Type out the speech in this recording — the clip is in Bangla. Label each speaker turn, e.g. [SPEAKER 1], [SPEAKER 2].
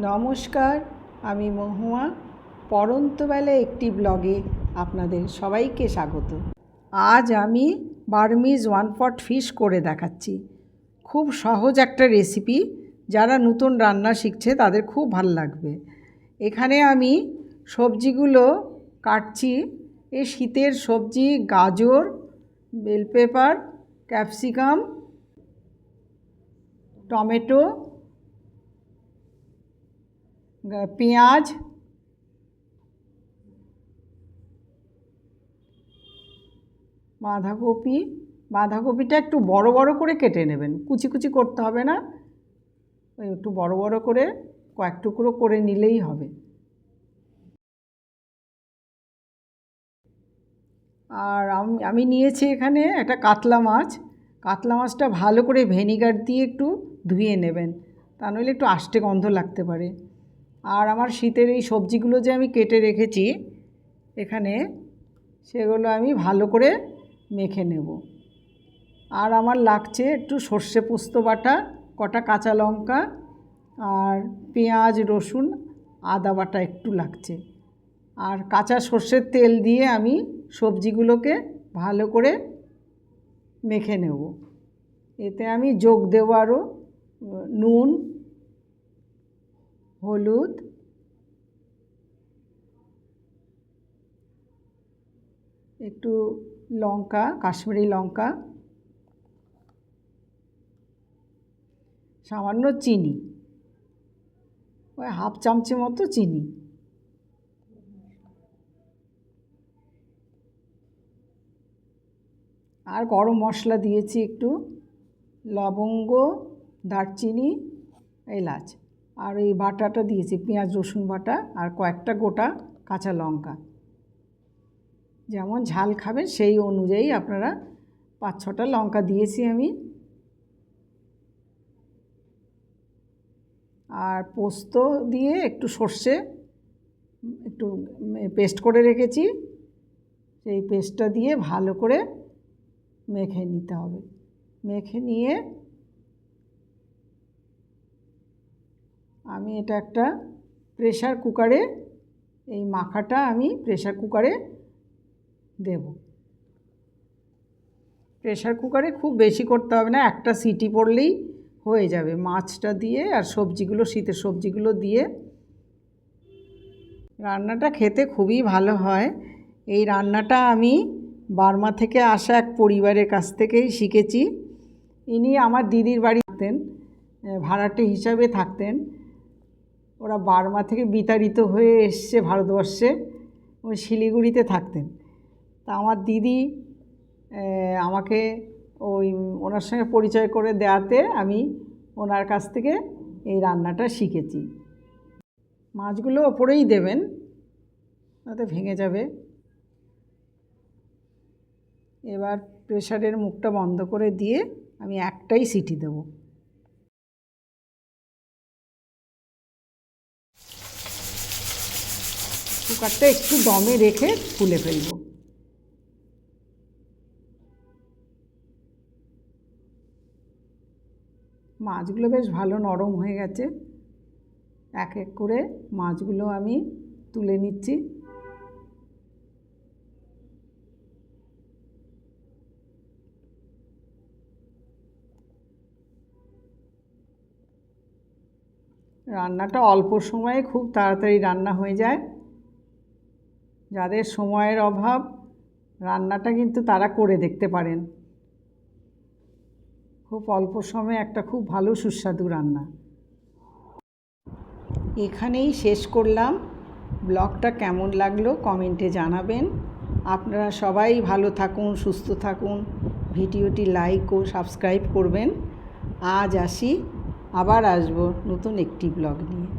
[SPEAKER 1] নমস্কার, আমি মহুয়া। পড়ন্তবেলা একটি ব্লগে আপনাদের সবাইকে স্বাগত। আজ আমি বার্মিজ ওয়ান পট ফিশ করে দেখাচ্ছি। খুব সহজ একটা রেসিপি, যারা নতুন রান্না শিখছে তাদের খুব ভালো লাগবে। এখানে আমি সবজিগুলো কাটছি। এই শীতের সবজি গাজর, বেল পেপার, ক্যাপসিকাম, টমেটো, পেঁয়াজ, বাঁধাকপিটা একটু বড় বড় করে কেটে নেবেন, কুচি কুচি করতে হবে না, ওই একটু বড় বড় করে কয়েক টুকরো করে নিলেই হবে। আর আমি নিয়েছি এখানে একটা কাতলা মাছ। কাতলা মাছটা ভালো করে ভিনেগার দিয়ে একটু ধুয়ে নেবেন, তা নইলে একটু আষ্টে গন্ধ লাগতে পারে। আর আমার শীতের এই সবজিগুলো যে আমি কেটে রেখেছি এখানে, সেগুলো আমি ভালো করে মেখে নেব। আর আমার লাগছে একটু সর্ষে পোস্ত বাটা, কটা কাঁচা লঙ্কা, আর পেঁয়াজ, রসুন, আদা বাটা একটু লাগছে। আর কাঁচা সর্ষের তেল দিয়ে আমি সবজিগুলোকে ভালো করে মেখে নেব। এতে আমি যোগ দেব আরও নুন, হলুদ, একটু লঙ্কা, কাশ্মীরি লঙ্কা, সামান্য চিনি, ওই হাফ চামচের মতো চিনি। আর গরম মশলা দিয়েছি একটু, লবঙ্গ, দারচিনি, এলাচ। আর এই বাটাটা দিয়েছি পেঁয়াজ রসুন বাটা, আর কয়েকটা গোটা কাঁচা লঙ্কা। যেমন ঝাল খাবেন সেই অনুযায়ী আপনারা 5-6টা লঙ্কা দিয়েছি আমি। আর পোস্ত দিয়ে একটু সর্ষে একটু পেস্ট করে রেখেছি, সেই পেস্টটা দিয়ে ভালো করে মেখে নিতে হবে। মেখে নিয়ে আমি এটা একটা প্রেসার কুকারে, এই মাখাটা আমি প্রেসার কুকারে দেব। প্রেসার কুকারে খুব বেশি করতে হবে না, একটা সিটি পড়লেই হয়ে যাবে। মাছটা দিয়ে আর সবজিগুলো, শীতের সবজিগুলো দিয়ে রান্নাটা খেতে খুবই ভালো হয়। এই রান্নাটা আমি বার্মা থেকে আসা এক পরিবারের কাছ থেকেই শিখেছি। ইনি আমার দিদির বাড়ি থাকতেন, ভাড়াটে হিসাবে থাকতেন। ওরা বার্মা থেকে বিতাড়িত হয়ে এসছে ভারতবর্ষে, ওই শিলিগুড়িতে থাকতেন। তা আমার দিদি আমাকে ওনার সঙ্গে পরিচয় করে দেওয়াতে আমি ওনার কাছ থেকে এই রান্নাটা শিখেছি। মাছগুলো ওপরেই দেবেন, তাতে ভেঙে যাবে। এবার প্রেসারের মুখটা বন্ধ করে দিয়ে আমি একটাই সিটি দেব। কুকারটা একটু দমে রেখে খুলে ফেলব। মাছগুলো বেশ ভালো নরম হয়ে গেছে। এক এক করে মাছগুলো আমি তুলে নিচ্ছি। রান্নাটা অল্প সময়ে খুব তাড়াতাড়ি রান্না হয়ে যায়। যাদের সময়ের অভাব, রান্নাটা কিন্তু তারা করে দেখতে পারেন। খুব অল্প সময়ে একটা খুব ভালো সুস্বাদু রান্না। এখানেই শেষ করলাম। ব্লগটা কেমন লাগলো কমেন্টে জানাবেন। আপনারা সবাই ভালো থাকুন, সুস্থ থাকুন। ভিডিওটি লাইক ও সাবস্ক্রাইব করবেন। আজ আসি, আবার আসবো নতুন একটি ব্লগ নিয়ে।